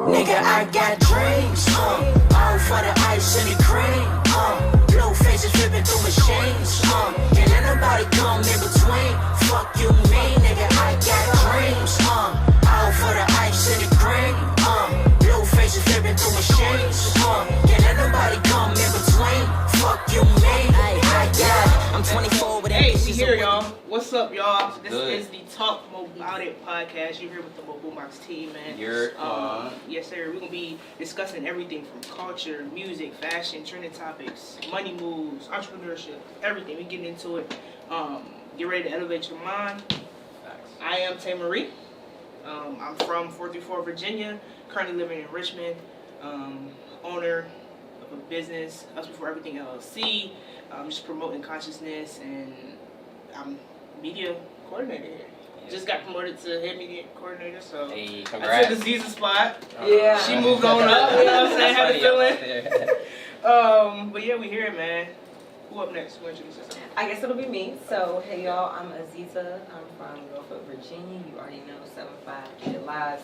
Nigga, I got dreams, all for the ice and the cream, blue faces flipping through machines, can't let nobody come in between, fuck you mean, nigga, I got dreams, all for the ice and the cream, blue faces flipping through machines, can't let nobody come in between, fuck you mean, I got, I'm 24 with Hey, we here, y'all. What's up, y'all? This is the Talk MO Bout It podcast. You're here with the MOBoombox team, man. Yes, sir. We're going to be discussing everything from culture, music, fashion, trending topics, money moves, entrepreneurship, everything. We're getting into it. Get ready to elevate your mind. I am Tay Marie. I'm from 434 Virginia, currently living in Richmond. Owner of a business, Us Before Everything LLC. I'm just promoting consciousness, and I'm media coordinator here. Just got promoted to head media coordinator, so hey, I took Aziz's spot. Yeah. She moved on up, you know what I'm saying? Had the feeling. But yeah, we here, man. Who up next? Who introduce yourself? I guess it'll be me. So, hey y'all, I'm Aziza. I'm from Norfolk, Virginia. You already know 75 Get It Live,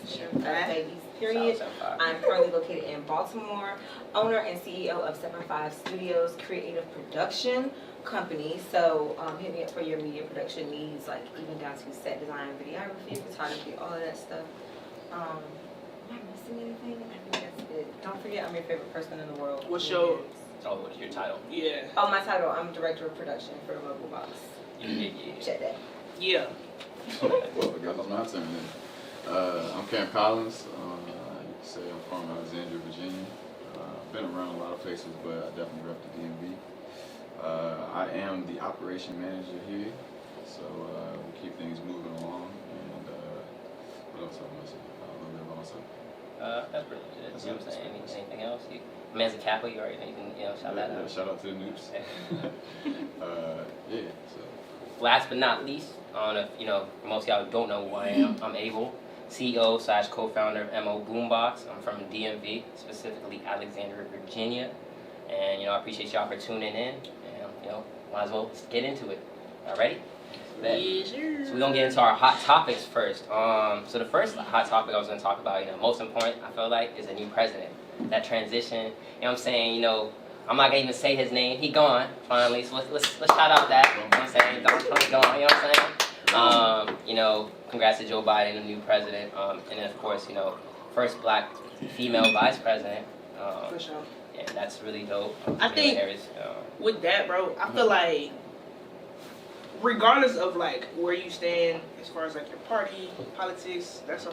babies, period. I'm currently located in Baltimore, owner and CEO of 75 Studios Creative Production Company. So, hit me up for your media production needs, like even down to set design, videography, photography, all of that stuff. Am I missing anything? I think that's it. Don't forget, I'm your favorite person in the world. What's your title? Yeah. Oh, my title, I'm director of production for MOBoombox. Yeah. Check that. Yeah. Well, I guess it's my turn then. I'm Cam Collins. You can say I'm from Alexandria, Virginia. Been around a lot of places, but I definitely rep the DMV. I am the operation manager here, so we keep things moving along. And what else I want to say? A little bit about myself. That's pretty legit. You know what I'm saying? Anything else? Man's a Kappa, you already know, you can, shout that out. Shout out to the noobs. Yeah, so. Last but not least, most of y'all don't know who I am. I'm Abel, CEO / co-founder of MOBoombox. I'm from DMV, specifically Alexandria, Virginia. And, I appreciate y'all for tuning in. And, might as well get into it. All ready? Yes, sir. So we're going to get into our hot topics first. So the first hot topic I was going to talk about, most important, I feel like, is a new president. That transition, what I'm saying, I'm not gonna even say his name. He gone finally, so let's shout out that. You know what I'm saying? Donald Trump gone. You know what I'm saying? Congrats to Joe Biden, the new president, and then of course, first black female vice president. For sure. Yeah, that's really dope. I think with that, bro, I feel like regardless of like where you stand as far as like your party, politics, that's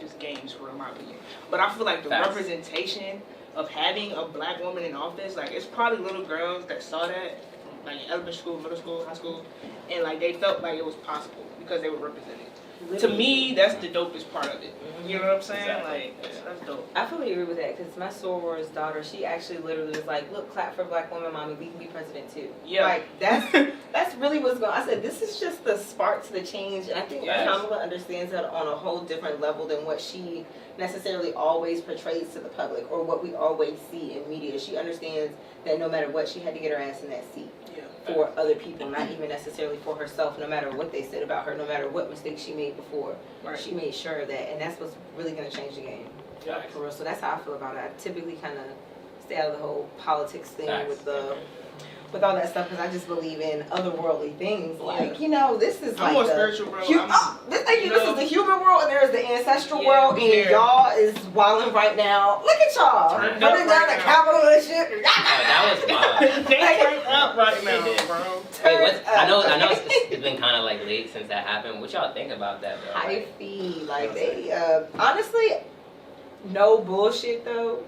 just games for my opinion. But I feel like the representation of having a black woman in office, like it's probably little girls that saw that, like in elementary school, middle school, high school, and like they felt like it was possible because they were represented. To me, that's the dopest part of it. You know what I'm saying? Exactly. Like, that's dope. I fully agree with that because my soror's daughter, she actually literally was like, "Look, clap for a black woman, mommy. We can be president too." Yeah. Like that's really what's going on. I said, this is just the spark to the change, and I think Kamala understands that on a whole different level than what she necessarily always portrays to the public or what we always see in media. She understands that no matter what, she had to get her ass in that seat. For other people, not even necessarily for herself, no matter what they said about her, no matter what mistakes she made before. Right. She made sure of that, and that's what's really going to change the game. Yeah. For real. So that's how I feel about it. I typically kind of stay out of the whole politics thing with all that stuff because I just believe in otherworldly things. Like, this is I'm like more spiritual, bro. This is the human world and there's the ancestral world, and y'all is wilding right now. Look at y'all. Running down the Capitol and shit. That was wild. They turned up right now, bro. Wait, I know it's been kind of like late since that happened. What y'all think about that, bro? I feel like they, honestly, no bullshit though.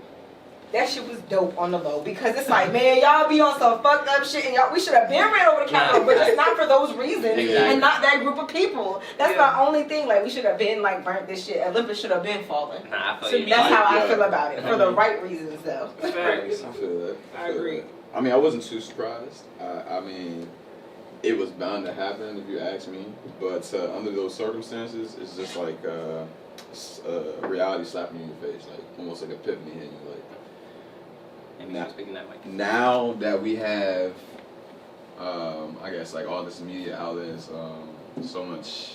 That shit was dope on the low because it's like, man, y'all be on some fucked up shit and we should have been ran over the Capitol, but it's not for those reasons and not that group of people. That's my only thing. Like, we should have been like burnt this shit. Olympus should have been falling. That's how I feel about it for the right reasons though. I feel that. I agree. I mean, I wasn't too surprised. I mean, it was bound to happen if you ask me, but under those circumstances, it's just like reality slapping you in the face, like almost like epiphany hitting you, like. Now, speaking that way. Now that we have I guess like all this media outlets, so much,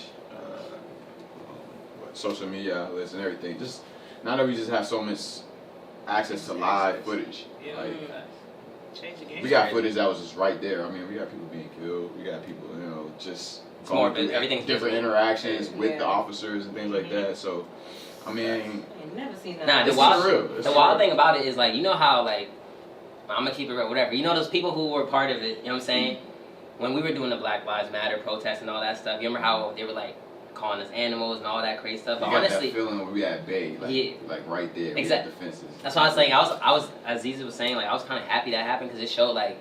social media outlets and everything. Just now that we just have so much access to live footage. Yeah. Like, change the game. we got footage that was just right there. I mean, we got people being killed. We got people, just going through different interactions with the officers and things like that. So, I mean, I ain't never seen that. Nah, the wild thing about it is like, you know how like, I'm gonna keep it real, whatever. You know those people who were part of it, you know what I'm saying? When we were doing the Black Lives Matter protests and all that stuff, you remember how they were like calling us animals and all that crazy stuff? But you got honestly, that feeling when we at bay, like right there, exactly. The fences. That's what I was saying. I was, as Aziza was saying, like I was kind of happy that happened because it showed like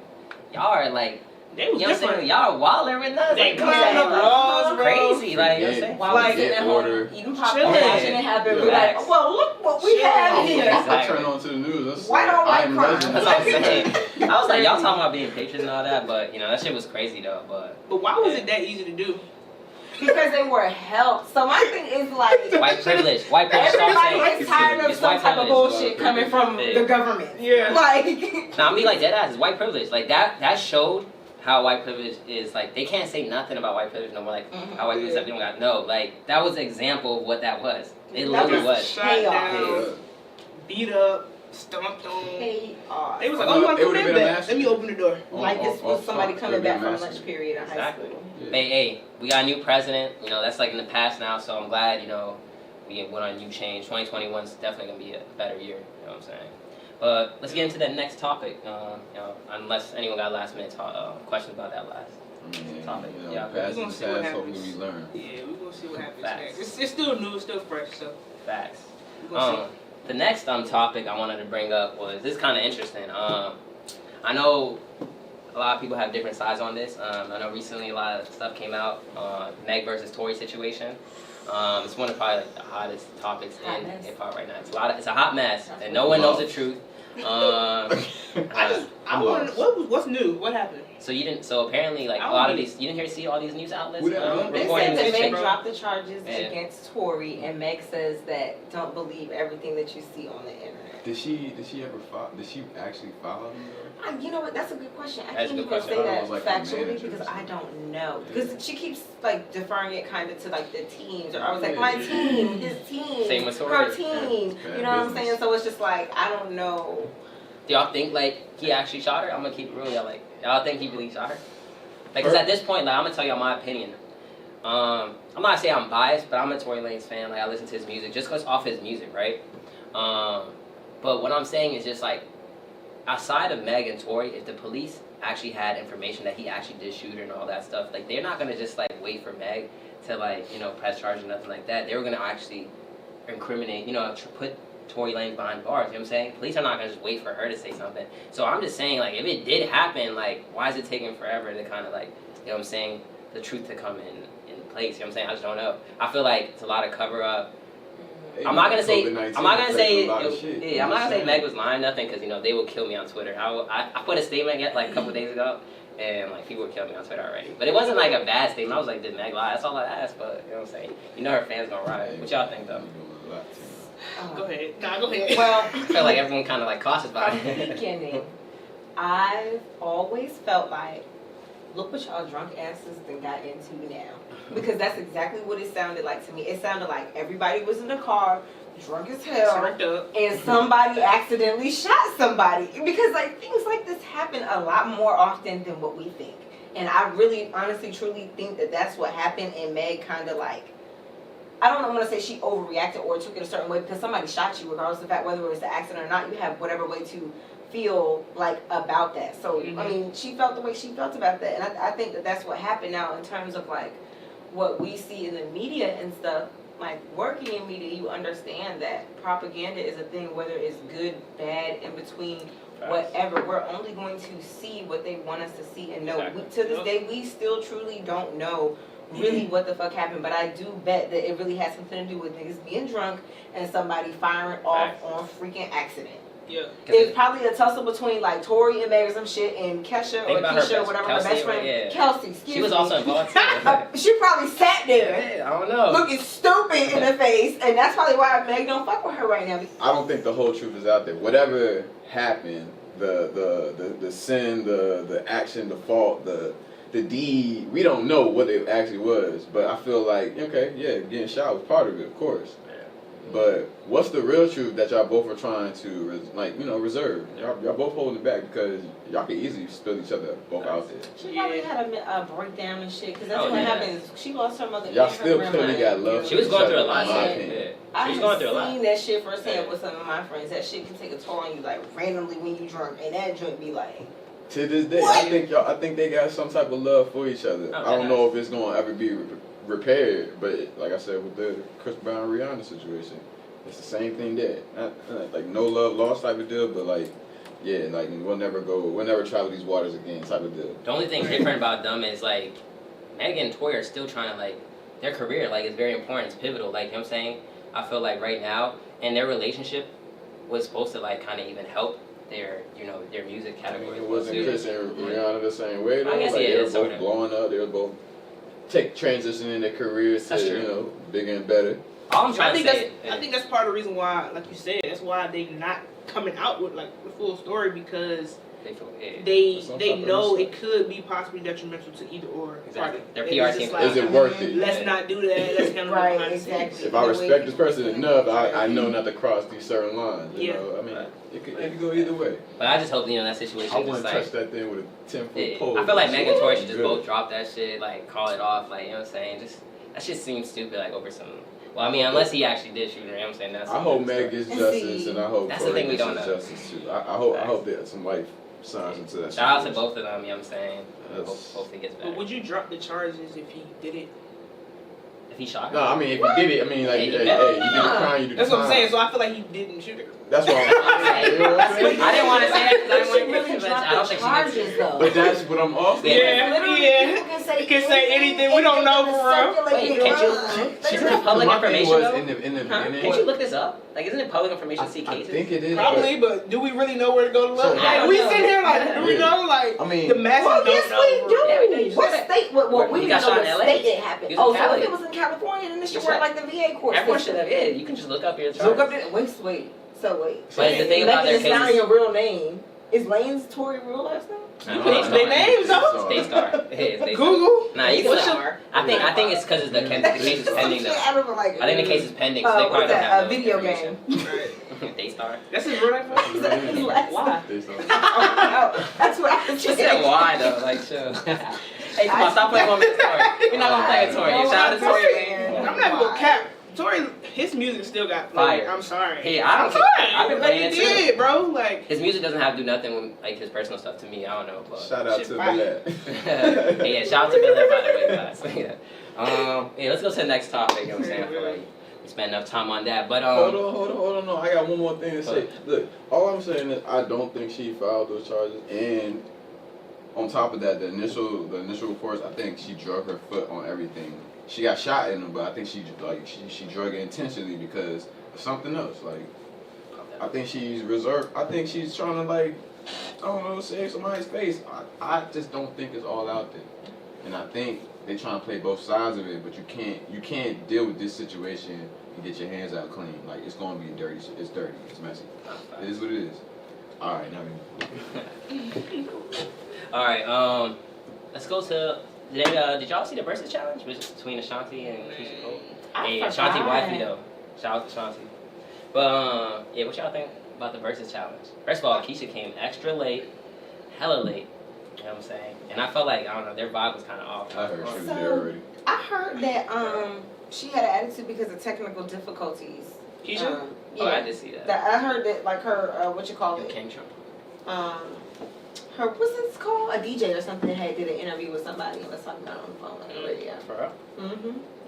y'all are like, they was you know what I'm saying? different. Y'all are wilder than us. They Like, climbed up walls, crazy, like you know what I'm saying? While we sitting at home eating popcorn, watching it happen, we're like, well, look what we have here. I turn on to the news. That's White on white crime. That's what I'm saying. I was like, y'all talking about being patriots and all that, but that shit was crazy though. But why was it that easy to do? Because they were helped. So my thing is like white privilege. White privilege. Everybody is tired of some type of bullshit coming from the government. Yeah. Like Nah, I mean like dead ass is white privilege. Like that showed how white privilege is like they can't say nothing about white privilege no more. Like how white people don't got like that was an example of what that was. It literally was. Shot down, beat up, stomped on. It was like, oh, you want to come in back? Let me open the door. Like this was somebody coming back from lunch period in high school. Hey, we got a new president. That's like in the past now, so I'm glad, we went on a new change. 2021 is definitely going to be a better year, you know what I'm saying? But let's get into that next topic, unless anyone got last minute questions about that last topic. We're going to see what happens. Yeah, we're going to see what happens next. It's still new, it's still fresh, so. Facts. The next topic I wanted to bring up was, this is kind of interesting. I know a lot of people have different sides on this. I know recently a lot of stuff came out on Meg versus Tory situation. It's one of probably like the hottest topics in hip hop right now. It's a hot mess, and no one knows the truth. What's new? What happened? So apparently like a lot of these, you didn't see all these news outlets reporting they said that this Meg shit? dropped the charges against Tory, and Meg says that don't believe everything that you see on the internet. Did she ever file? Did she actually file them though? You know what? That's a good question. I can't even say that factually because I don't know. Because she keeps like deferring it kind of to like the teams, or I was like my team, his team, Same with her team. You know what I'm saying? So it's just like I don't know. Do y'all think like he actually shot her? I'm gonna keep it real. Y'all think he really shot her? Because at this point, like I'm gonna tell y'all my opinion. I'm not saying I'm biased, but I'm a Tory Lanez fan. Like I listen to his music just cause off his music, right? But what I'm saying is just like, outside of Meg and Tory, if the police actually had information that he actually did shoot her and all that stuff, like they're not gonna just like wait for Meg to like press charges or nothing like that. They were gonna actually incriminate, put Tory Lanez behind bars. You know what I'm saying? Police are not gonna just wait for her to say something. So I'm just saying, like, if it did happen, like, why is it taking forever to kind of like, the truth to come in place? You know what I'm saying? I just don't know. I feel like it's a lot of cover up. I'm not gonna say Meg was lying nothing because they will kill me on Twitter. I put a statement like a couple days ago, and like people would kill me on Twitter already. But it wasn't like a bad statement. I was like, did Meg lie? That's all I asked. But you know what I'm saying? Her fans gonna riot. What y'all think though? Go ahead. Nah, go ahead. Well, I feel like everyone kind of like cautious about it. From the beginning, I've always felt like, look what y'all drunk asses then got into now. Because that's exactly what it sounded like to me. It sounded like everybody was in the car, drunk as hell, and somebody accidentally shot somebody. Because like things like this happen a lot more often than what we think. And I really, honestly, truly think that that's what happened. And Meg kind of like, I don't want to say she overreacted or took it a certain way because somebody shot you, regardless of the fact whether it was an accident or not. You have whatever way to feel like about that. So I mean, she felt the way she felt about that, and I think that that's what happened. Now in terms of like what we see in the media and stuff, like working in media, you understand that propaganda is a thing, whether it's good, bad, in between, whatever. We're only going to see what they want us to see and know. To this day, we still truly don't know really what the fuck happened, but I do bet that it really has something to do with niggas being drunk and somebody firing off on freaking accident. Yeah. It's probably a tussle between like Tory and Meg or some shit, and Kesha or Keisha or whatever, her best friend, Kelsey, She was also involved too. She probably sat there, I don't know, looking stupid in the face, and that's probably why Meg don't fuck with her right now. I don't think the whole truth is out there. Whatever happened, the sin, the action, the fault, the deed. We don't know what it actually was, but I feel like okay, yeah, getting shot was part of it, of course. But what's the real truth that y'all both are trying to reserve? Y'all both holding it back because y'all could easily spill each other both out there. She probably had a breakdown and shit because that's what happens. She lost her mother. Y'all still clearly got love. She was going through a lot. I have seen that shit firsthand with some of my friends. That shit can take a toll on you like randomly when you drunk, and that joint be like. To this day, I think they got some type of love for each other. I don't know if it's gonna ever be repaired, but like I said with the Chris Brown Rihanna situation, it's the same thing there. Not like no love lost type of deal, but like yeah, like we'll never travel these waters again type of deal. The only thing different about them is like Megan and Tory are still trying to like their career like is very important, it's pivotal. Like you know what I'm saying, I feel like right now and their relationship was supposed to like kind of even help their music category. It wasn't Chris and Rihanna the same way though. I guess like, yeah, they were both blowing up. They were both transitioning their careers to bigger and better. All I'm trying to say, I think that's part of the reason why, like you said, that's why they not coming out with like the full story because they know it could be possibly detrimental to either or. Exactly. Their PR team. Is it worth it? Let's not do that. Let's handle it behind the scenes. If I respect this person enough, I know not to cross these certain lines. You know? I mean, it could go either way. But I just hope that situation. I wouldn't touch that thing with a 10-foot pole. I feel like Megan and Tory should just both drop that shit, like call it off, like you know what I'm saying. Just that shit seems stupid, like over some. Well, I mean, unless he actually did shoot her, you know what I'm saying. That's I hope Meg gets justice, and I hope that's Tory the thing we gets don't know. justice too. I hope there's some life signs into that. Shout out to both of them, you know what I'm saying. Hopefully gets better. But would you drop the charges if he did it? If he shot her? No, I mean, if he did it, I mean, like, hey, you did the crime, you did the crime. That's what I'm saying, so I feel like he didn't shoot her. That's what I'm saying. You know what I'm saying? I didn't want to say that because I didn't want to get it, but I don't think she did. But that's what I'm also Yeah. You can say anything. We don't know for real. Wait, isn't it public information though? In the beginning. Can't you look this up? Like, isn't it public information to see cases? I think it is. Probably, but do we really know where to go to look? So, we sit here like, do we know? Like, I mean, the masses don't know. Yeah, we know. What state? Well, we got know shot what in LA. state it happened. He was in So Cali. if it was in California, then it should work like the VA court. Everyone should have. Yeah, you can just look up your charges. Look up the wait. So wait. But the thing about their Megan is not cases, your real name. Is Lanez Tory real last name? You can use their names though. Daystar. Google. Nah, you can look. I think it's because the case is pending though. I think the case is pending, so they probably don't have no video information. game. Daystar. That's his real name. Why? That's what I She said why though, like chill. Hey, come on, stop playing with me, Tory. We're not gonna play with Tory. Shout out to Tory. I'm not gonna cap. Tory, his music still got fire. I'm sorry. Hey, I don't care. I've been playing it too. Did, bro. Like his music doesn't have to do nothing with like his personal stuff to me. I don't know. But shout out to Bilal. Hey, yeah, shout out to Bilal by the way, guys. Yeah, let's go to the next topic. You know what I'm saying? I feel like we spent enough time on that. But hold on. No, I got one more thing to say. Look, all I'm saying is I don't think she filed those charges, and on top of that, the initial reports, I think she drug her foot on everything. She got shot in them, but I think she drug it intentionally because of something else. Like, I think she's reserved. I think she's trying to like, I don't know, save somebody's face. I just don't think it's all out there, and I think they trying to play both sides of it. But you can't deal with this situation and get your hands out clean. Like it's gonna be dirty. It's dirty. It's messy. It is what it is. All right, now we. All right. Let's go to. Did y'all see the versus challenge between Ashanti and Keisha Cole? Hey, Ashanti wifey though. Shout out to Ashanti. But yeah, what y'all think about the versus challenge? First of all, Keisha came extra late, hella late. You know what I'm saying? And I felt like I don't know, their vibe was kind of off. I heard she was there already. I heard that she had an attitude because of technical difficulties. Keisha? Yeah. Oh, I did see that. I heard that like her what you call it? King Trump. Her what's this called? A DJ or something did an interview with somebody and was talking about it on the phone on the radio. For real?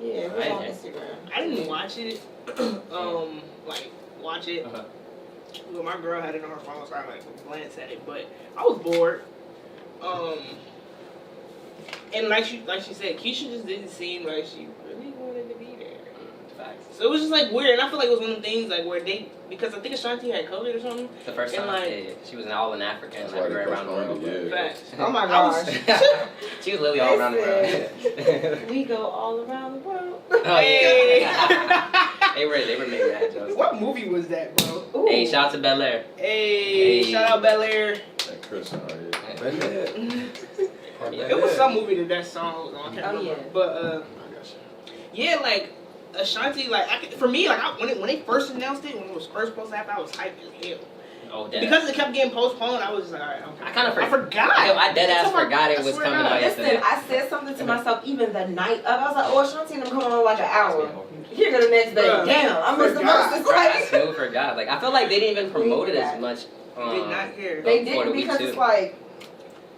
Yeah, it was on Instagram. I didn't watch it. Watch it. Well, my girl had it on her phone, so I glanced at it, but I was bored. And like she said, Keisha just didn't seem like she really wanted to be there. Facts. So it was just like weird, and I feel like it was one of the things like where because I think Ashanti had COVID or something. The first time, she was all in Africa and everywhere around the world. Yeah. Facts. Oh my gosh. She was literally all around the world. We go all around the world. Oh, yeah. They were making that jokes. What movie was that, bro? Ooh. Hey, shout out to Bel Air. Hey, shout out Bel Air. That Christian, right? Bel Air. It was some movie that song was on. I can't Oh, remember. yeah. But I got you. yeah, like Ashanti, like for me, like when they first announced it, when it was first supposed to happen, I was hyped as hell. Oh, dead Because it kept getting postponed, I was just like, all right, okay. I kind of I forgot. I dead ass It's on my- forgot it I was swear coming to God. out Listen, yesterday. I said something to myself even the night of. I was like, oh, Ashanti and them coming on like an hour. Here go the next day. Bruh. Damn, I missed the Forgot. verses. I Like, still forgot. Like I feel like they didn't even promote it as much. Did not hear. they for the didn't week because too. it's like,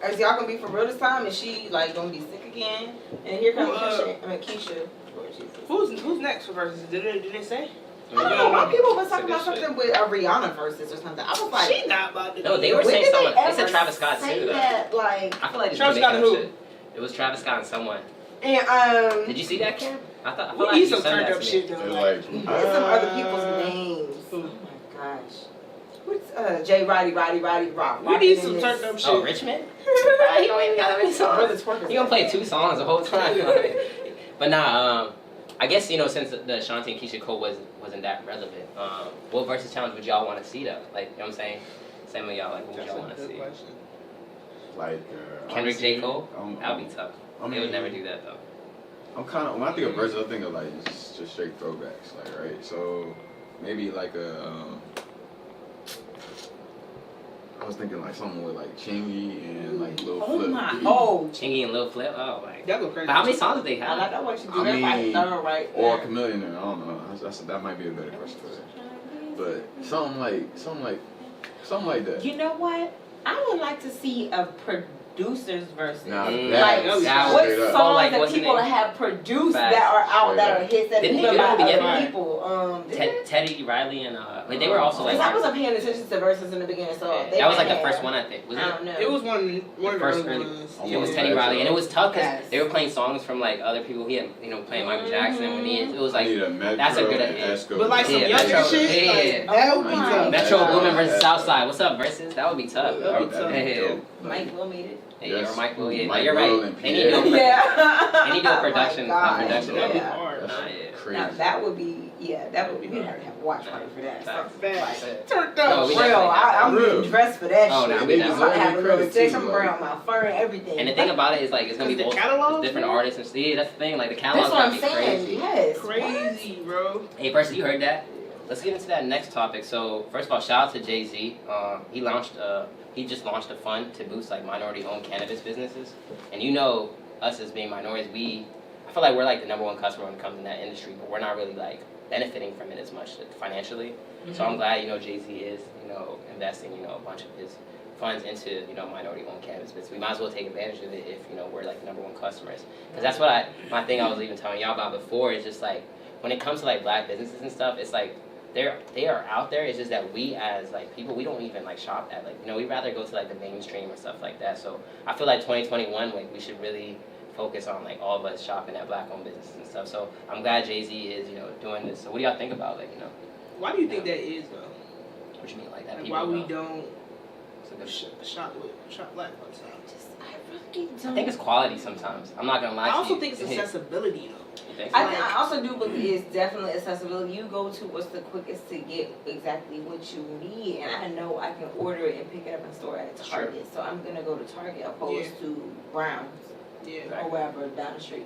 is y'all gonna be for real this time? Is she like gonna be sick again? And here comes Keisha. Lord Jesus. Who's next for verses? Did they say? I don't know. Why people was talking about something with a Rihanna versus or something. I was like, She not about to. No, do they it. were when saying did someone. they They said ever Travis Scott say too. Though. that? Like, I feel like Travis they Scott making and up who? shit. It was Travis Scott and someone. and Did you see that, Cam? I feel We like need you some sent turned that up to me. shit though. They're Like, like, there's some other people's names. Oh my gosh. What's J. Roddy Rock? we need some turned up shit. Oh, Richmond? He don't even got that many Brother songs. Twerk is He gonna play 2 songs the whole time. But nah, I guess since the Ashanti and Keisha Cole wasn't that relevant, what versus challenge would y'all want to see though? Like, you know what I'm saying? Same with y'all. Like, what would y'all want to see? like Kendrick, honestly, J. Cole? That would be tough. I They would mean, never do that though. I'm kind of, when I think of verses, I think of like just straight throwbacks, like, right? So maybe like I was thinking like something with like Chingy and like Lil Oh Flip. my, oh. Chingy and Lil Flip. Oh my. That go crazy. But how many songs did they I have? like that way she do I that right mean, there, right Or there. Chameleon, I don't know. That might be a better question for that. But something like that. You know what? I would like to see a producer's versus. Nah, Like, that what straight up. songs like, that what's the people name? have produced Facts. that are out Straight that up. are hits that Didn't people they by go together? other people. Teddy Riley and they were also like. Because I wasn't paying attention to verses in the beginning, so Yeah, they that was like might the have- first one I think. Was I don't know. It was one of the first other early. ones. It was Yeah. Teddy Riley, and it was tough because Yes. they were playing songs from like other people. He had playing Michael Jackson when it was I like need a Metro that's a good and idea. Esco. But like some Yeah, younger Metro- shit, yeah. like, that would be Oh my tough. Metro Yeah. Boomin versus Southside. What's up versus? That would be tough. That'd be tough. That'd be Yeah. dope. Mike Will made it. Hey, Yes. or Mike Will. Yeah, Mike you're Will right. and They need to do a Yeah. They need to do a Oh my production. God. Production. That'd be Yeah. hard. Nah, yeah. Crazy. Now that would be, that would be, we'd have to have a watch party for that. Facts. Facts. Facts. Turned No, up. we Real, definitely have I'm that. getting Real. dressed for that Oh, shit. nah, And we they I'm definitely gonna deserve have a the little credit stick, too, I'm like- around my fur and everything. And the thing about it is like it's gonna be The both catalogs, different man? artists and stuff. Yeah, that's the thing. Like the catalog's That's what gonna I'm be saying. crazy. Yes. Crazy, bro. Hey, first you heard that. Let's get into that next topic. So first of all, shout out to Jay-Z. He just launched a fund to boost like minority-owned cannabis businesses. And you know, us as being minorities, I feel like we're like the #1 customer when it comes in that industry, but we're not really like benefiting from it as much financially. So I'm glad Jay-Z is investing a bunch of his funds into minority-owned cannabis business. We might as well take advantage of it if we're like the #1 customers. Because that's what my thing I was even telling y'all about before is just like when it comes to like black businesses and stuff, it's like they are out there. It's just that we as like people, we don't even like shop at like we rather go to like the mainstream or stuff like that. So I feel like 2021 like we should really focus on like all of us shopping at black-owned businesses and stuff. So I'm glad Jay-Z is doing this. So what do y'all think about like Why do you think that is though? what you mean like that? Like, People why we know? don't It's a good- shop black folks out? I really don't. I think it's quality sometimes. I'm not gonna lie. I to also you. think it's accessibility though. You think so? I also do believe it's definitely accessibility. You go to what's the quickest to get exactly what you need, and I know I can order it and pick it up and store it at Target. So I'm gonna go to Target opposed to Browns Yeah. or wherever down the street.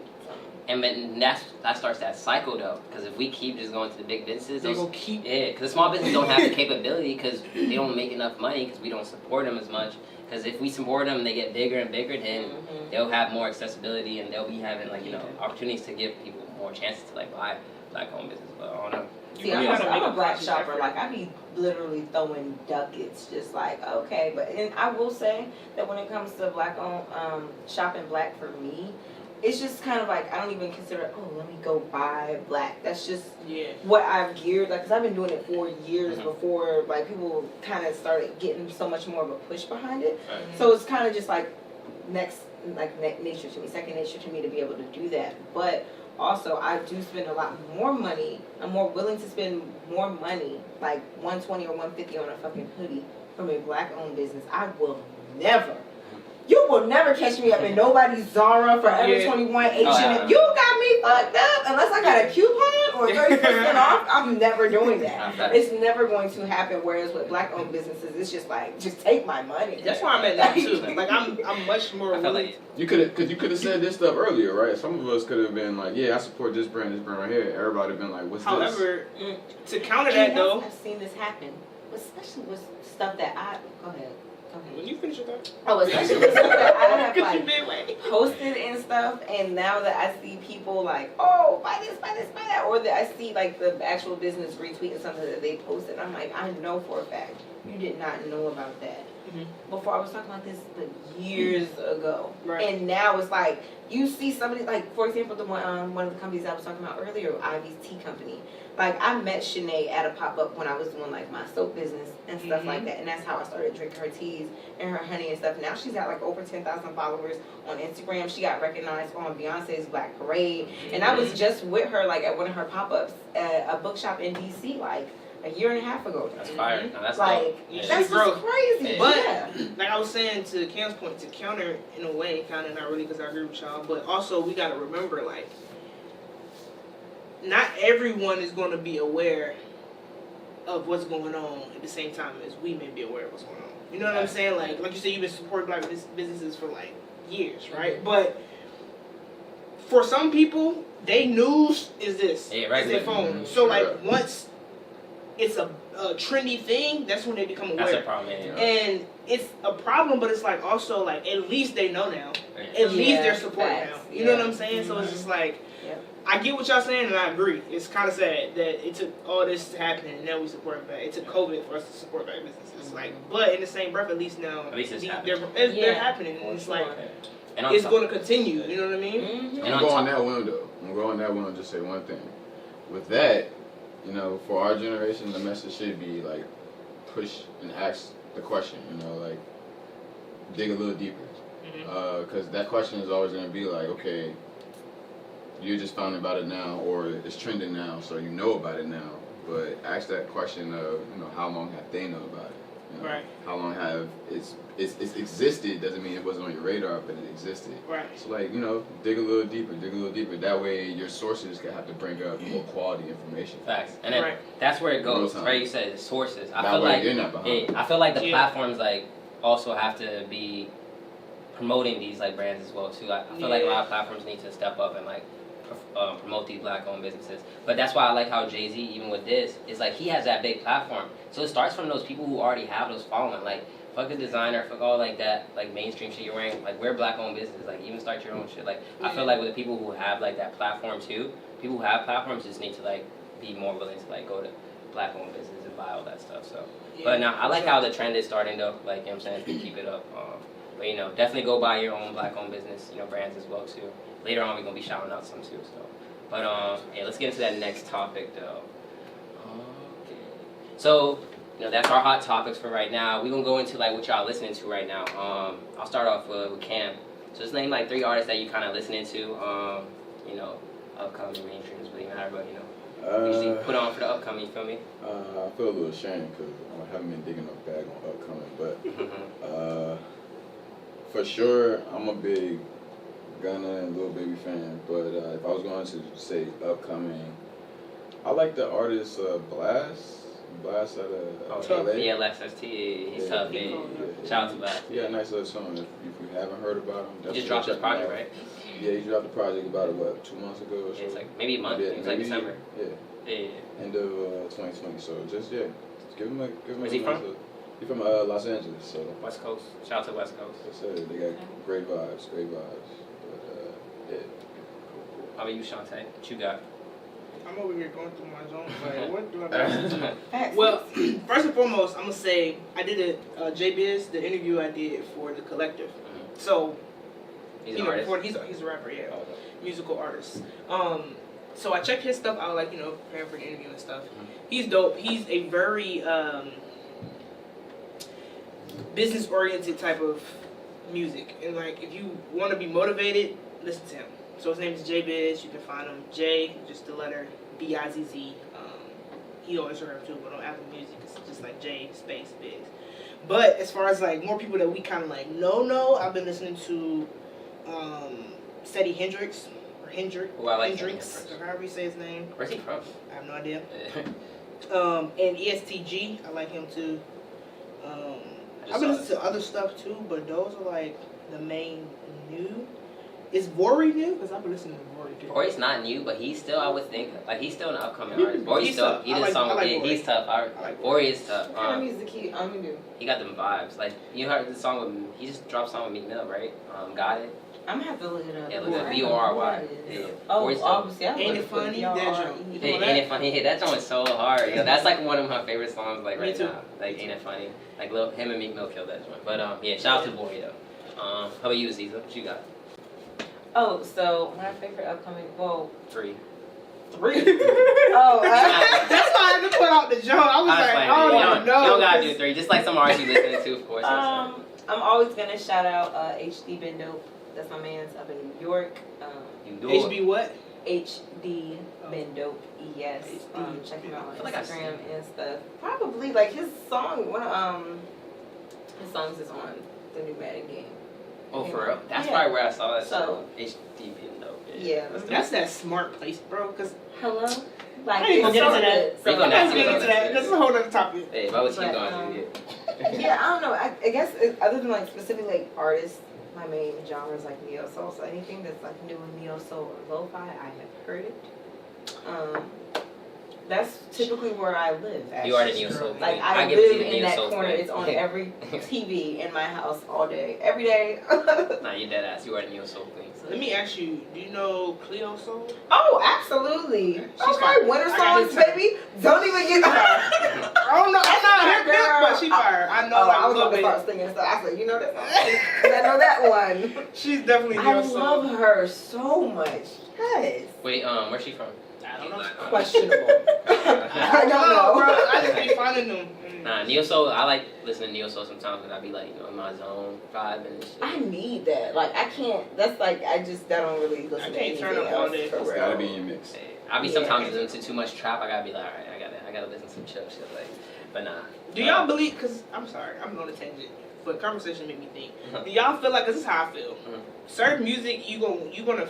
And then that starts that cycle though, because if we keep just going to the big businesses, They gonna keep. yeah, because the small businesses don't have the capability because they don't make enough money because we don't support them as much. Because if we support them and they get bigger and bigger, then they'll have more accessibility and they'll be having like opportunities to give people more chances to like buy black-owned business. But I don't know. See, You I'm gotta make a a black conscious shopper. effort. Like, I be literally throwing ducats, just like, okay. But and I will say that when it comes to black-owned, shopping black for me, it's just kind of like, I don't even consider, oh, let me go buy black. That's just what I've geared, like, because I've been doing it for years before, like, people kind of started getting so much more of a push behind it. So it's kind of just like nature to me, second nature to me to be able to do that. But also, I do spend a lot more money. I'm more willing to spend more money, like $120 or $150 on a fucking hoodie from a black-owned business. I will never. You will never catch me up in nobody's Zara, Forever 21, H&M. yeah. You got me fucked up unless I got a coupon or 30% off. I'm never doing that. It's never going to happen. Whereas with black-owned businesses, it's just like, just take my money. That's why I'm at that too. Like I'm much more willing. You could have said this stuff earlier, right? Some of us could have been like, yeah, I support this brand right here. Everybody been like, what's this? However, to counter that though, I've seen this happen, especially with stuff that I go ahead. When you finish your thought. Oh, especially with stuff that I have like posted and stuff, and now that I see people like, oh, buy this, buy this, buy that, or that I see like the actual business retweeting something that they posted, I'm like, I know for a fact you did not know about that. Before I was talking about this years ago, and now it's like you see somebody like, for example, the one of the companies I was talking about earlier, Ivy's Tea Company. Like I met Shanae at a pop up when I was doing like my soap business and stuff like that, and that's how I started drinking her teas and her honey and stuff. Now she's got like over 10,000 followers on Instagram. She got recognized on Beyonce's Black Parade, and I was just with her like at one of her pop ups at a bookshop in DC like a year and a half ago. That's fire. No, that's like that's just crazy. But like I was saying to Cam's point, to counter in a way, kind of not really because I agree with y'all, but also we gotta remember like not everyone is going to be aware of what's going on at the same time as we may be aware of what's going on. You know what I'm saying? Like you said, you've been supporting black businesses for like years, right? But for some people, their news is this. It's their phone. So like once it's a trendy thing, that's when they become aware. That's a problem, And it's a problem, but it's like also like at least they know now. At least they're supporting now. You know what I'm saying? So it's just like I get what y'all saying, and I agree. It's kind of sad that it took all this to happen, and now we support it back. It took COVID for us to support black businesses. Like, but in the same breath, at least now, they're happening. And it's like, it's going to continue. You know what I mean? I'm going that window. I'm going that window. Just say one thing. With that, you know, for our generation, the message should be like, push and ask the question. You know, like, dig a little deeper, because that question is always going to be like, okay, you just found about it now, or it's trending now, so you know about it now. But ask that question of, you know, how long have they known about it? You know, how long have it's existed? Doesn't mean it wasn't on your radar, but it existed. So like, you know, dig a little deeper. That way, your sources can have to bring up more quality information. Facts, and then that's where it goes. Right, you said sources. I feel like you're not behind. I feel like the platforms like also have to be promoting these like brands as well too. I feel like a lot of platforms need to step up and like promote these black-owned businesses. But that's why I like how Jay-Z, even with this, is like he has that big platform. So it starts from those people who already have those following. Like, fuck a designer, fuck all like that, like mainstream shit you're wearing. Like, we're black-owned businesses. Like, even start your own shit. Like, I feel like with the people who have like that platform too, people who have platforms just need to like be more willing to like go to black-owned business and buy all that stuff. So, but now I like how the trend is starting though. Like, you know what I'm saying, keep it up. But you know, definitely go buy your own black-owned business, you know, brands as well too. Later on, we're gonna be shouting out some too. So, but yeah, let's get into that next topic though. Okay. So, you know, that's our hot topics for right now. We're gonna go into like what y'all listening to right now. I'll start off with Cam. So just name like 3 artists that you kind of listening to. You know, upcoming mainstream doesn't really matter, but you know, usually put on for the upcoming. You feel me? I feel a little ashamed because I haven't been digging up bag on upcoming, but for sure, I'm a big Gunna and Lil Baby fan, but if I was going to say upcoming, I like the artist Blast out of LA. Yeah, LXST, he's tough, man. Shout out to Blast. Yeah, nice little song. If you haven't heard about him, he just dropped his project, right? Yeah, he dropped the project about, what, 2 months ago or so? It's like maybe a month. It was like December. Yeah. End of 2020. So just give him a. Where's he from? He's from Los Angeles, so. West Coast. Shout out to West Coast. They got great vibes. Yeah. How about you, Shantae? What you got? I'm over here going through my zone. Like, what do I got? Well, first and foremost, I'm gonna say I did J-Biz, the interview I did for the Collective. So, he's an artist. He's a rapper, yeah, musical artist. So I checked his stuff out, like, you know, preparing for the interview and stuff. He's dope. He's a very business-oriented type of music, and like, if you want to be motivated, listen to him. So his name is J-Biz. You can find him J, just the letter B-I-Z-Z. He on Instagram too, but on Apple Music it's just like J space Biz. But as far as like more people that we kind of like know, I've been listening to Steady Hendrix, or Who I like Hendrix, or however you say his name. Where's he from? I have no idea. And ESTG, I like him too. I've been listening to other stuff too, but those are like the main new. Is Vory new? Because I've been listening to Vory too. Vory's not new, but he's still, I would think, like he's still an upcoming artist. Vory's He's still, tough. he did I a like- song I with like me. Vory. He's tough. like Vory is tough. What kind of music do? He got them vibes. Like you heard the song with, he just dropped a song with Meek Mill, right? Got It. I'm gonna have to look it up. Yeah, look at VORY. Yeah. Vory's tough. Obviously, I Ain't it funny? That joke. Hey, ain't it funny? Hey, that song is so hard. Yo, that's like one of my favorite songs, like Me right too. now. Like, ain't it funny? Like, him and Meek Mill killed that joint. But yeah, shout out to Vory though. How about you, Aziza? What you got? Oh, so my favorite upcoming, well, 3. 3. Oh, That's why I had to put out the joke. I was like, oh no. You don't gotta do 3. Just like some artists you listening to, of course. I'm always gonna shout out HD Been Dope. That's my man's up in New York. You do it. HB what? HD Been Dope. Yes. Check him out on I feel like I've seen Instagram and stuff. Probably like his song. One of his songs is on the new Madden game. Oh, for real? That's Yeah. probably where I saw that. So- HDB though. Yeah. That's that smart place, bro. Cause Hello. I ain't gonna get into that. We gonna Let's see get what into that. That's a whole other topic. Hey, why was he But, going to Yeah, I don't know. I guess other than like specific like artists, my main genre is like neo soul. So anything that's like new in neo soul or lo-fi, I have heard it. That's typically where I live. Actually. You are the neo soul. Like I give it to live you, in neo that soul corner. queen. It's on every TV in my house all day, every day. Nah, you dead ass. You are the neo soul queen. Let me ask you, do you know Cleo Soul? Oh, absolutely. She's Okay, fire. winter I got songs, his- baby. Don't even get. I don't know. I'm not hip, but she fire. I know Oh, like I a was little about to start bit. singing stuff. I said, you know that song? 'Cause I know that one. She's definitely I neo soul. love her so much. Yes. Wait, where's she from? I don't know. Questionable. I don't know. bro. I just be finding them. Nah, neo soul. I like listening to neo soul sometimes, and I be like, in my zone, vibing and shit. I need that. Like I can't. That's like I don't really listen I to can't anything turn up all else, day. for It's real. gotta be in your mix. I be Yeah. sometimes listening to too much trap. I gotta be like, alright, I gotta listen to some chill shit. Like, but nah. Do y'all believe? Cause I'm sorry, I'm on a tangent, but conversation made me think. Do y'all feel like? Cause this is how I feel. Certain music, you're gonna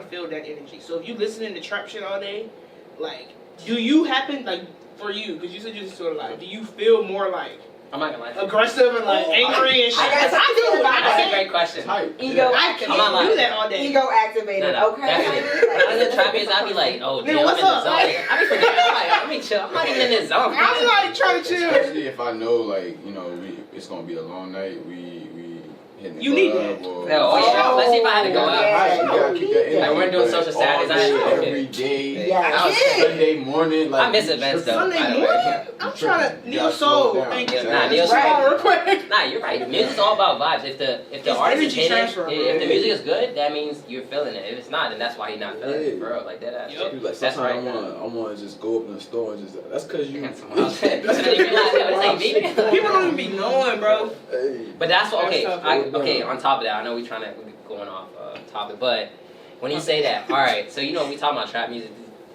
feel that energy. So if you listening to trap shit all day, like, do you happen like for you? Cause you said you just sort of like, do you feel more like I'm not gonna lie. aggressive and like angry and shit? I got Cause I do. That's a I great question. Type. Ego I activated. I'm not can't lying. do that all day. Ego activated. No, Okay. definitely. When I was in trap music, I be like, oh, Nigga, damn, I'm what's in the up? zone. I be forgetting. I'm like, let me chill. I'm not even in this zone. I'm like trying to chill. Especially if I know, like, it's gonna be a long night. We hitting the You need club that. or No, oh yeah. Especially if I had to go out. Yeah. You gotta keep that energy. Like, we're doing social but Saturdays, all I day, know. every day. Yeah. I was- Sunday morning. Like, I miss events though. Sunday by the way. morning? I'm trying to neo soul. Thank you. Nah, neo Just soul. wrong real quick. Nah, you're right. Music's all about vibes. If the It's artist is energy hitting, transfer, if the bro. music is good, that means you're feeling it. If it's not, then that's why you're not feeling it, bro. Like that. Yup. Like, That's sometimes right. I wanna just go up in the store and just. That's cause you. Someone else said, "This ain't realize that this ain't me." People don't even be knowing, bro. Hey. But that's what. Okay, That's tough. okay. On top of that, I know we're going off topic, but when you say that, all right. So we talking about trap music.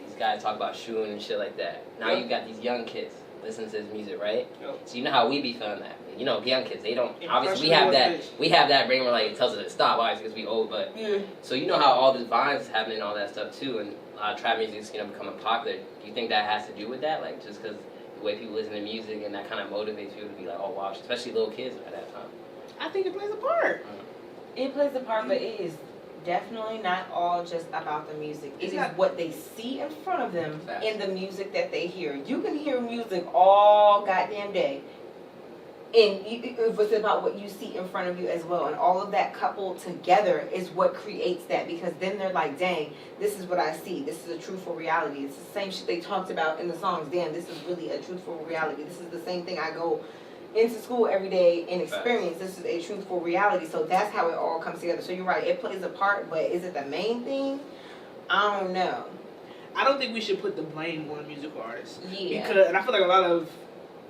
These guys talk about shooting and shit like that. Now you got these young kids listening to this music, right? Yep. So you know how we be feeling that. Young kids, they don't. Yeah, Obviously, especially we have that brain where like it tells us to stop, obviously, because we old. But Yeah. so you know how all this vines is happening and all that stuff too, and trap music is becoming popular. Do you think that has to do with that? Like just because the way people listen to music and that kind of motivates people to be like, oh wow, especially little kids at that time. I think it plays a part. It plays a part, but it is definitely not all just about the music. It It's is not- what they see in front of them Facts. in the music that they hear. You can hear music all goddamn day. And it's about what you see in front of you as well. And all of that coupled together is what creates that. Because then they're like, dang, this is what I see. This is a truthful reality. It's the same shit they talked about in the songs. Damn, this is really a truthful reality. This is the same thing I go into school every day and experience. This is a truthful reality. So that's how it all comes together. So you're right, it plays a part, but is it the main thing? I don't know. I don't think we should put the blame on musical artists. Yeah. Because, and I feel like a lot of,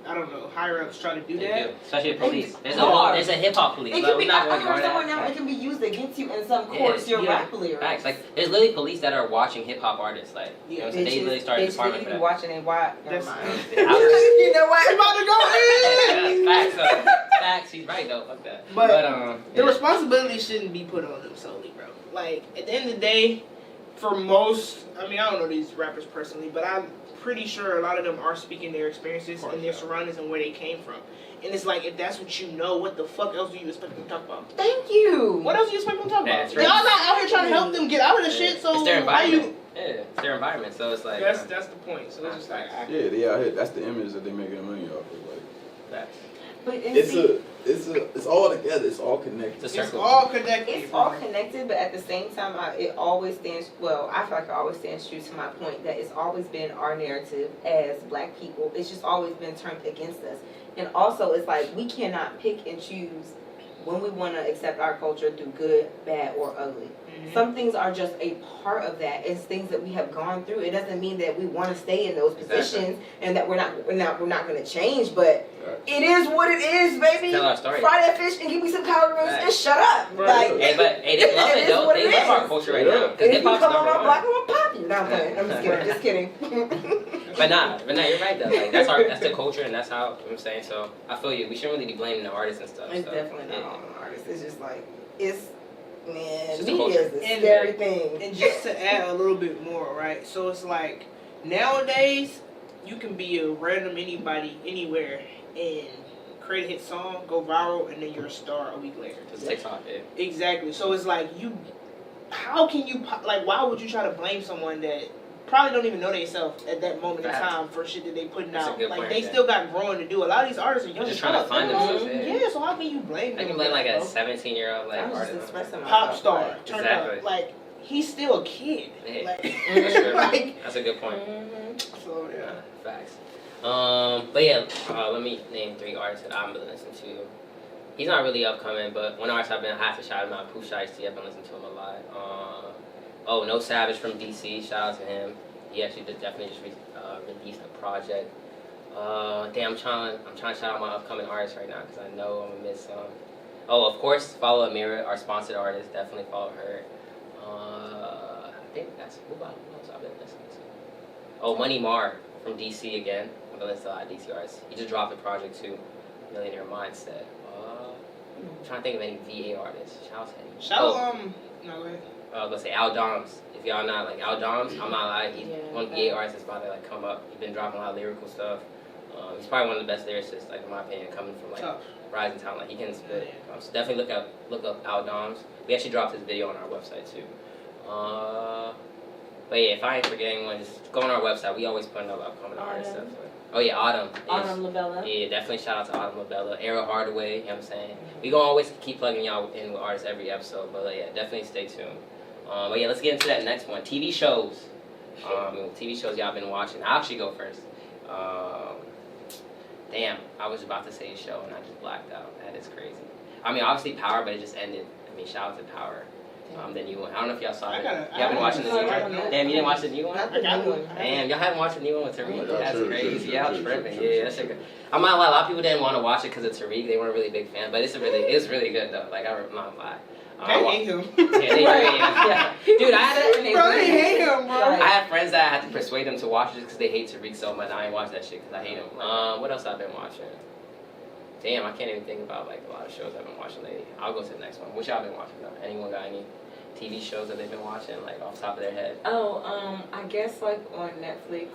I don't know, higher ups try to do They that. do. Especially the police. There's hard. a hip hop police. It Like, can we're be, not I going to heard ignore somewhere that. now it can be used against you in some courts, your yeah. rap lyrics. Facts. Like there's literally police that are watching hip hop artists. Like you know what I'm saying? They really started a bitch, department you for be that. watching it, why? Never That's- mind. You You know what? I'm about to go in! Facts, though. Facts. She's right though. Fuck that. But the the responsibility shouldn't be put on them solely, bro. Like, at the end of the day, for most, I mean, I don't know these rappers personally, but I'm pretty sure a lot of them are speaking their experiences and their surroundings and where they came from. And it's like, if that's what you know, what the fuck else do you expect them to talk about? Thank you. What else do you expect them to talk about? Yeah, Y'all not out here trying to help them get out of the shit, so it's their why environment. you... Yeah, it's their environment, so it's like... That's the point, so it's just like... Yeah, they out here. That's the image that they making money off of. Like, Facts. But it's all together. It's all connected. It's all connected. It's all connected, but at the same time, it always stands. Well, I feel like it always stands true to my point that it's always been our narrative as Black people. It's just always been turned against us, and also it's like we cannot pick and choose when we want to accept our culture through good, bad, or ugly. Some things are just a part of that. It's things that we have gone through. It doesn't mean that we want to stay in those positions and that we're not going to change. But it is what it is, baby. Tell our story. Fry that fish and give me some calories and shut up. Right. Like, Hey, but they love it though. They love our culture right now. If you hip-hop's come number around one. Black, I'm gonna pop you. No, I'm playing. I'm just kidding. But nah, you're right though. Like that's the culture and that's how, you know what I'm saying. So I feel you. We shouldn't really be blaming the artists and stuff. It's so, definitely not all the artists. It's just like man, just a media culture. is a scary thing. And just to add a little bit more, right? So it's like nowadays you can be a random anybody anywhere and create a hit song, go viral, and then you're a star a week later. Just TikTok, yeah. Exactly. So it's like how can you why would you try to blame someone that probably don't even know themselves at that moment in time for shit that they putting That's a out? good Like point, they yeah. still got growing to do. A lot of these artists are young. Just trying to find themselves. Yeah, so how can you blame them? I can blame like a bro? 17-year-old like I was just artist. expressing myself. Pop star, like, turn Exactly. up. Like he's still a kid. Yeah. Like, That's true. like That's a good point. so yeah. Facts. But yeah, let me name 3 artists that I've been listening to. He's not really upcoming, but one artist I have to shout him out, Pooh Shiesty. I've been listening to him a lot. No Savage from DC, shout out to him. He actually definitely just released a project. I'm trying to shout out my upcoming artists right now because I know I'm gonna miss some. Oh, of course, follow Amira, our sponsored artist. Definitely follow her. I think that's who else I've been listening to. Oh, Money Mar from DC again. I've been listening to a lot of DC artists. He just dropped a project too, Millionaire Mindset. I'm trying to think of any VA artists. Shout out to him. No, go ahead. Let's say Al Doms. If y'all not like Al Doms, I'm not lying. He's one of the VA artists that's about to like come up. He's been dropping a lot of lyrical stuff. He's probably one of the best lyricists, like in my opinion, coming from like rising talent. Like he can spit. So definitely look up Al Doms. We actually dropped his video on our website too. But yeah, if I ain't forgetting one, just go on our website. We always put up upcoming artists stuff. Oh yeah, Autumn. Autumn Labella. Yeah, definitely shout out to Autumn Labella. Era Hardaway, you know what I'm saying? We gonna always keep plugging y'all in with artists every episode, but yeah, definitely stay tuned. But yeah, let's get into that next one. TV shows. TV shows y'all been watching. I'll actually go first. Damn, I was about to say a show and I just blacked out. That is crazy. I mean, obviously Power, but it just ended. I mean, shout out to Power. The new one. I don't know if y'all saw it. Y'all been watching the new one? Damn, you didn't watch the new one? Damn, y'all haven't watched the new one with Tariq? That's crazy. Y'all tripping. Yeah, that's good. I'm not gonna lie, a lot of people didn't want to watch it because of Tariq. They weren't really big fans, but it's really good though. Like, I'm not gonna lie. They hate him. Yeah. Dude, They hate him, bro. I had friends that I had to persuade them to watch it because they hate Tariq so much. I ain't watch that shit because I hate him. What else I've been watching? Damn, I can't even think about like a lot of shows I've been watching lately. I'll go to the next one. What y'all been watching though? Anyone got any TV shows that they've been watching like off the top of their head? I guess like on Netflix,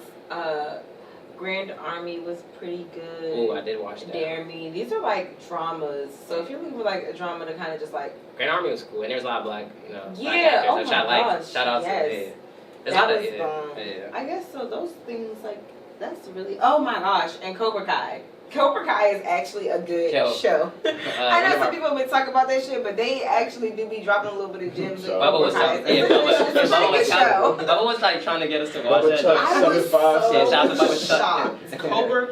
Grand Army was pretty good. Ooh, I did watch that. Dare Me. These are like dramas. So if you're looking for like a drama to kind of just like Grand Army was cool, and there's a lot of black, black yeah, actors, oh which my I like. gosh, Shout out yes. to there's that a lot was of I guess so. Those things like that's really oh my gosh, and Cobra Kai. Cobra Kai is actually a good show. I know some people have been talking about that shit, but they actually do be dropping a little bit of gems. Bubba was Bubba was like trying to get us to watch that. I was so shocked. Cobra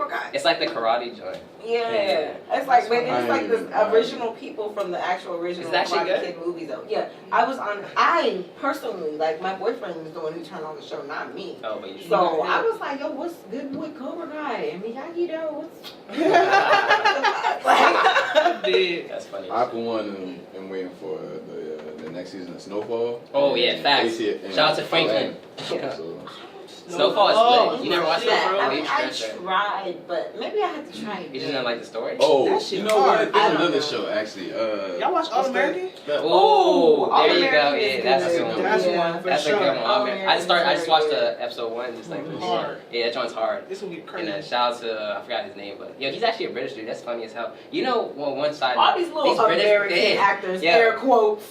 Kai. It's like the karate joint. Yeah. It's like the original people from the actual original Karate Kid movies though. Yeah. I personally, like my boyfriend was the one who turned on the show, not me. Oh, but you so I was like, yo, what's good with Cobra Kai? And Miyagi though, what's That's funny. I for one am waiting for the next season of Snowfall. Oh yeah, facts. Shout out to Franklin. Snowfall is lit. You never watched Yeah, Snowfall? I mean, I tried, but maybe I had to try it. You just didn't like the story? Oh, That shit you know hard. what? There's another show actually. Y'all watch All American? Oh, All there you go. American Yeah, is that's a good. good one. That's Yeah. one for That's a sure. good one. All I just American's watched very the episode 1 just like Hard. Yeah, that joint's hard. This will get And crazy. shout out to I forgot his name, but he's actually a British dude. That's funny as hell. You know, one side. All these little American actors, air quotes.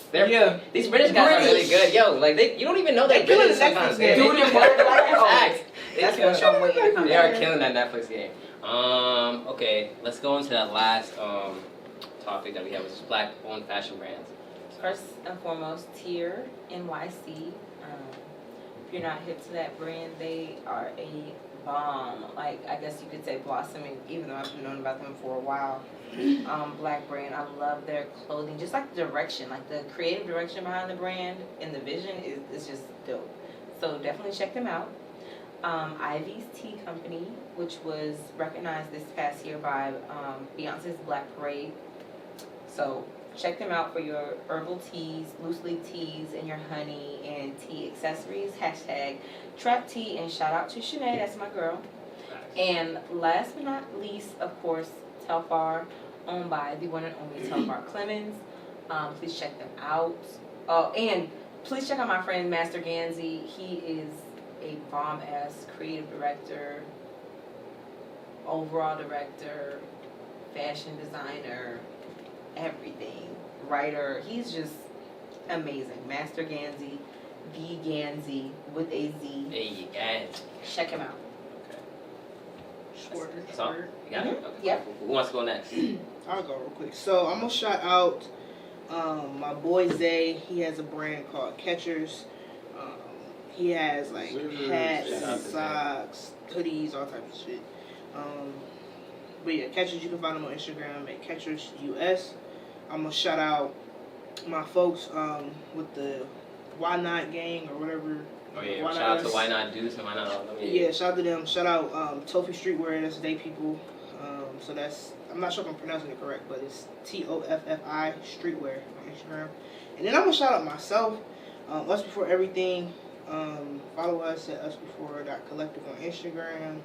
These British guys are really good. Yo, like you don't even know they're They killing British the Netflix sometimes. game. Doing it work like Facts. That's what I'm waiting to come They are back. killing that Netflix game. Okay, let's go into that last topic that we have, which is black-owned fashion brands. First and foremost, Tier NYC. If you're not hip to that brand, they are a bomb. Like, I guess you could say blossoming, even though I've known about them for a while. Black brand. I love their clothing. Just like the direction, like the creative direction behind the brand and the vision is just dope. So definitely check them out. Ivy's Tea Company, which was recognized this past year by Beyonce's Black Parade. So check them out for your herbal teas, loose leaf teas, and your honey and tea accessories. Hashtag Trap Tea, and shout out to Shanae, that's my girl. And last but not least, of course, Telfar, owned by the one and only Telfar Clemens. Please check them out. Oh, and please check out my friend Master Ganzi. He is a bomb-ass creative director, overall director, fashion designer, everything, writer. He's just amazing. Master Ganzi, the Ganzi with a Z. Hey, guys. Check him out. Shorter. That's all? You got it? Okay. Yep. Who wants to go next? I'll go real quick. So I'm gonna shout out my boy Zay. He has a brand called Catchers. He has like hats, Shout out to Zay. socks, hoodies, all types of shit. But yeah, Catchers, you can find them on Instagram at Catchers US. I'm gonna shout out my folks with the Why Not gang or whatever. Oh yeah, Why shout Not out to Us. Why Not Deuce and Why Not All of them. Yeah, shout out to them. Shout out Tofi Streetwear, that's they people. So that's, I'm not sure if I'm pronouncing it correct, but it's TOFFI Streetwear on Instagram. And then I'm gonna shout out myself, Us Before Everything. Follow us at usbefore.collective on Instagram.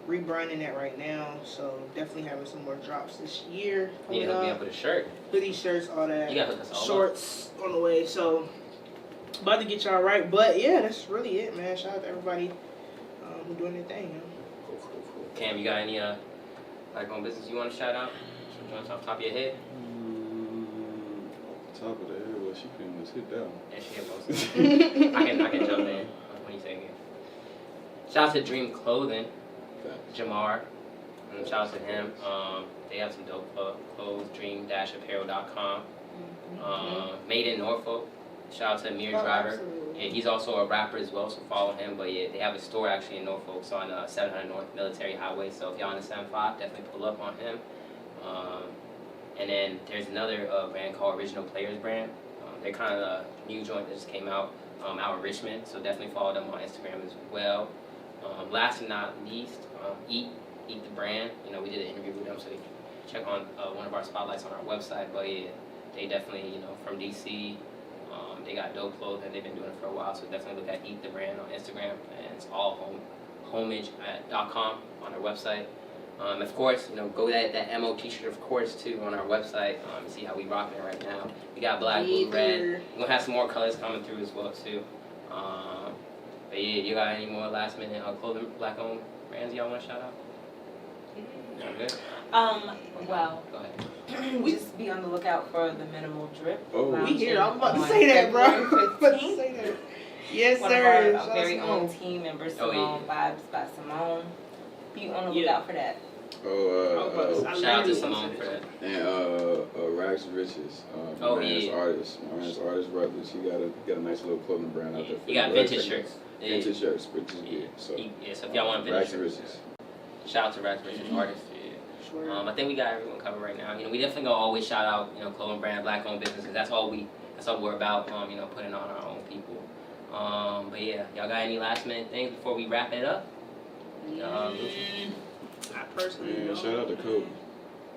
Rebranding that right now, so definitely having some more drops this year. Yeah, hook me up with a shirt. Hoodie, shirts, all that. You gotta hook us all up. Shorts on the way, so about to get y'all right. But yeah, that's really it, man. Shout out to everybody who doing their thing. Cool. Cam, you got any black-owned business you want to shout out? Something off the top of your head? Top of the head, well, she pretty much hit that one. Yeah, she hit most of it. I can jump in. What do you say again? Shout out to Dream Clothing, Jamar. Shout out to him. They have some dope clothes, dream-apparel.com. Made in Norfolk. Shout out to Amir Driver. Yeah, he's also a rapper as well, so follow him. But yeah, they have a store actually in Norfolk, so on 700 North Military Highway. So if y'all on the 75, definitely pull up on him. And then there's another brand called Original Players brand. They're kind of a new joint that just came out in Richmond, so definitely follow them on Instagram as well. Last but not least, Eat the brand. You know, we did an interview with them, so you can check on one of our spotlights on our website. But yeah, they definitely, you know, from DC. They got dope clothing. They've been doing it for a while, so definitely look at Eat the Brand on Instagram, and it's all homage.com on their website. Of course, you know, go that MO t-shirt, of course, too, on our website. See how we rocking it right now. We got black, blue, red. We're gonna have some more colors coming through as well, too. But yeah, you got any more last minute clothing, black-owned brands y'all want to shout out? Y'all good? Well, Go ahead. just be on the lookout for the Minimal Drip. Oh, We here. I was about to on say that, bro. I February was about to 15th. say that. Yes, One sir. of Shout our out very Simone. own team members, Oh, Simone yeah. Vibes by Simone. Be on the lookout for that. Shout out to Simone for that. And Ragz Riches, Oh, my man's yeah. artist, Rutledge. He got a nice little clothing brand out there. You got vintage shirts. Vintage shirts, which is good. So, So if y'all want vintage Ragz shirts, Riches. shout out to Ragz Riches artists. Yeah. Sure. I think we got everyone covered right now. You know, we definitely gonna always shout out, you know, clothing brand, black-owned businesses. That's all we're about. You know, putting on our own people. But yeah, y'all got any last minute things before we wrap it up? I personally Man, don't. shout out to Kobe.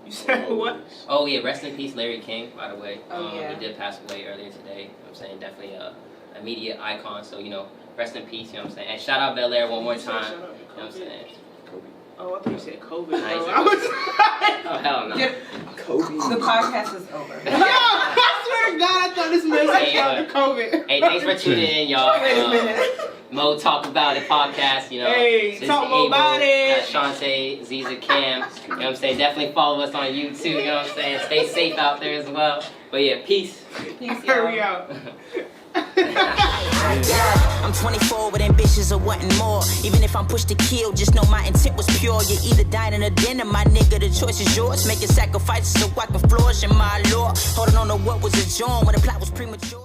You said what? Oh yeah, rest in peace, Larry King. By the way, Oh, yeah. he did pass away earlier today. I'm saying definitely a immediate icon. So you know, rest in peace, you know what I'm saying? And shout out Bel Air one more time, you know what I'm saying? Oh, I thought you said COVID. Nice. I was Oh, hell no. Kobe. The podcast is over. Yo, I swear to God, I thought this man said shout out to COVID. Hey, thanks for tuning in, y'all. Wait a minute. Mo Talk About It podcast, you know. Hey, This talk is more about it. Shantae, Ziza, Cam, you know what I'm saying? Definitely follow us on YouTube, you know what I'm saying? Stay safe out there as well. But yeah, peace. Peace, Hurry y'all. out. I'm 24 with ambitions of wanting more. Even if I'm pushed to kill, just know my intent was pure. You're either dying in a dinner, my nigga, the choice is yours. Making sacrifices so I can flourish in my law. Holding on to what was a joy when the plot was premature.